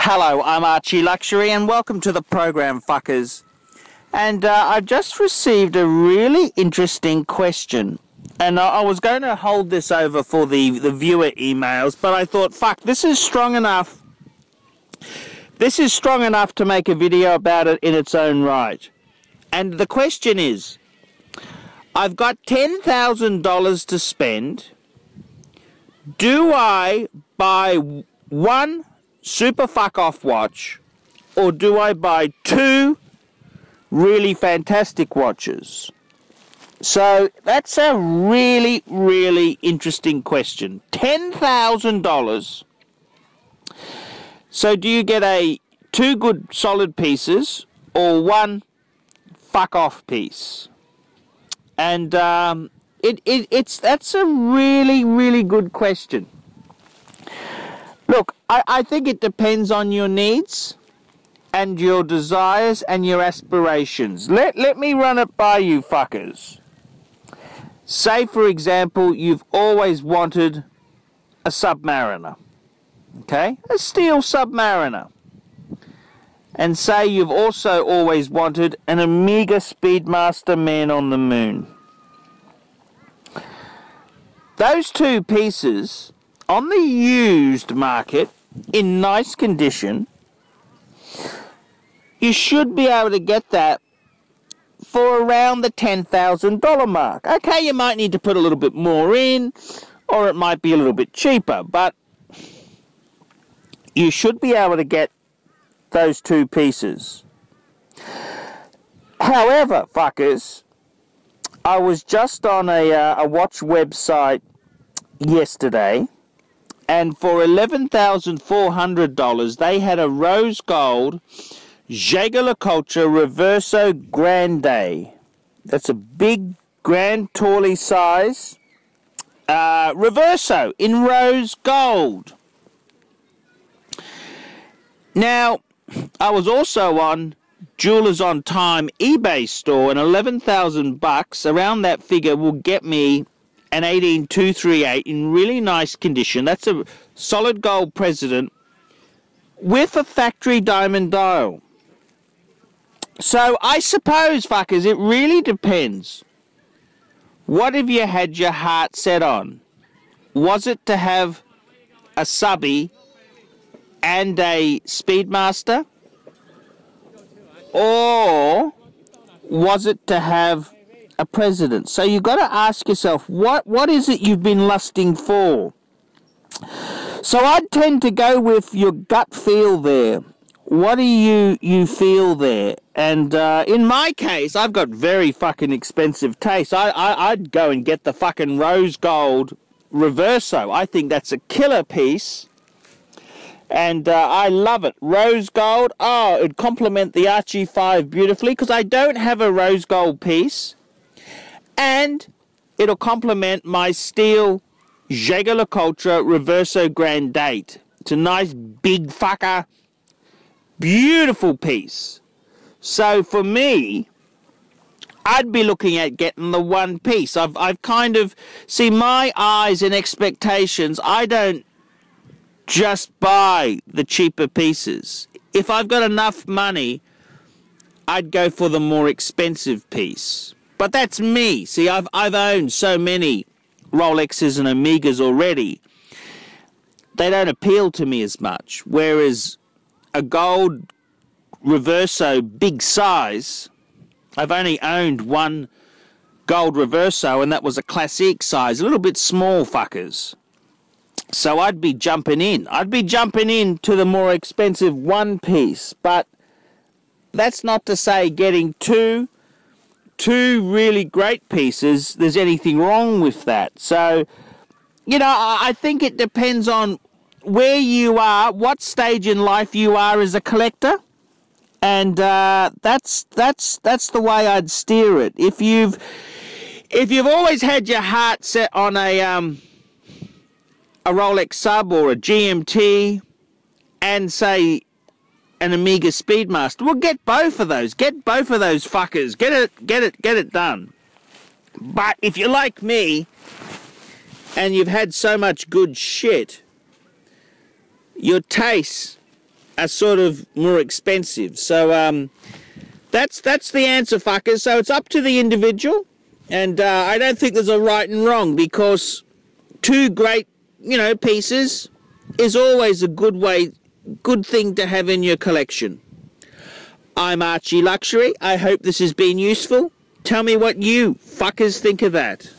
Hello, I'm Archie Luxury and welcome to the program, fuckers. And I've just received a really interesting question. And I was going to hold this over for the viewer emails, but I thought, fuck, this is strong enough. This is strong enough to make a video about it in its own right. And the question is, I've got $10,000 to spend. Do I buy one super fuck off watch, or do I buy two really fantastic watches? So that's a really, really interesting question. $10,000. So do you get two good solid pieces or one fuck off piece? And that's a really, really good question. Look, I think it depends on your needs and your desires and your aspirations. Let me run it by you fuckers. Say, for example, you've always wanted a Submariner. Okay? A steel Submariner. And say you've also always wanted an Omega Speedmaster Man on the Moon. Those two pieces on the used market in nice condition, you should be able to get that for around the $10,000 mark. Okay, you might need to put a little bit more in, or it might be a little bit cheaper, but you should be able to get those two pieces. However, fuckers, I was just on a watch website yesterday, and for $11,400 they had a rose gold JaegerLeCoultre Reverso Grande. That's a big Grand Tourly size Reverso in rose gold. Now, I was also on Jewelers on Time eBay store, and $11,000 around that figure will get me an 18238 in really nice condition. That's a solid gold President with a factory diamond dial. So I suppose, fuckers, it really depends. What have you had your heart set on? Was it to have a subby and a Speedmaster? Or was it to have a President? So you've got to ask yourself, what is it you've been lusting for? So I'd tend to go with your gut feel there. What do you feel there? And in my case, I've got very fucking expensive taste. I'd go and get the fucking rose gold Reverso. I think that's a killer piece. And I love it. Rose gold. Oh, it'd complement the Archie 5 beautifully, because I don't have a rose gold piece. And it'll complement my steel JaegerLeCoultre Reverso Grande. It's a nice big fucker. Beautiful piece. So for me, I'd be looking at getting the one piece. I've kind of, see, my eyes and expectations, I don't just buy the cheaper pieces. If I've got enough money, I'd go for the more expensive piece. But that's me. See, I've owned so many Rolexes and Omegas already. They don't appeal to me as much. Whereas a gold Reverso big size, I've only owned one gold Reverso, and that was a classic size, a little bit small, fuckers. So I'd be jumping in. I'd be jumping in to the more expensive one piece. But that's not to say getting two really great pieces, there's anything wrong with that. So, you know, I think it depends on where you are, what stage in life you are as a collector. And that's the way I'd steer it. If you've always had your heart set on a Rolex Sub or a GMT and say an Omega Speedmaster, well, get both of those. Get both of those fuckers. Get it done. But if you're like me and you've had so much good shit, your taste are sort of more expensive. So that's the answer, fuckers. So it's up to the individual, and I don't think there's a right and wrong, because two great, you know, pieces is always a good thing to have in your collection. I'm Archie Luxury. I hope this has been useful. Tell me what you fuckers think of that.